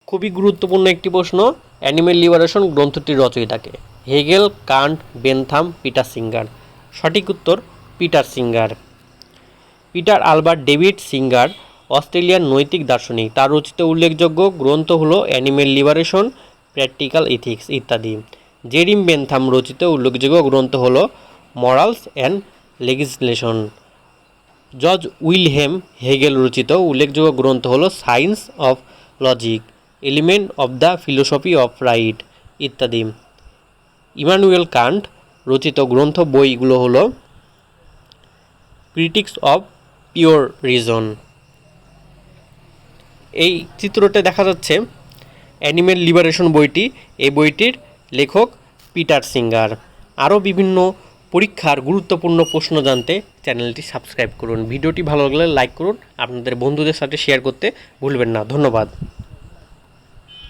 খুবই গুরুত্বপূর্ণ একটি প্রশ্ন। অ্যানিমেল লিবারেশন গ্রন্থটির রচয়িতাকে? Hegel, Kant, Bentham, Peter Singer. সঠিক উত্তর Peter Singer. Peter Albert David Singer অস্ট্রেলিয়ার নৈতিক দার্শনিক। তার রচিত উল্লেখযোগ্য গ্রন্থ হলো অ্যানিমেল লিবারেশন, প্র্যাকটিক্যাল ইথিক্স ইত্যাদি। জেরিম বেনথাম রচিত উল্লেখযোগ্য গ্রন্থ হলো morals and legislation. George Wilhelm Hegel রচিত উল্লেখযোগ্য গ্রন্থ হলো science of logic, element of the philosophy of right ইত্যাদি। ইমানুয়েল কান্ট রচিত গ্রন্থ বইগুলো হলো ক্রিটিক্স অফ পিওর রিজন। এই চিত্রতে দেখা যাচ্ছে অ্যানিমেল লিবারেশন বইটি। এই বইটির লেখক পিটার সিঙ্গার। আরও বিভিন্ন পরীক্ষার গুরুত্বপূর্ণ প্রশ্ন জানতে চ্যানেলটি সাবস্ক্রাইব করুন। ভিডিওটি ভালো লাগলে লাইক করুন, আপনাদের বন্ধুদের সাথে শেয়ার করতে ভুলবেন না। ধন্যবাদ।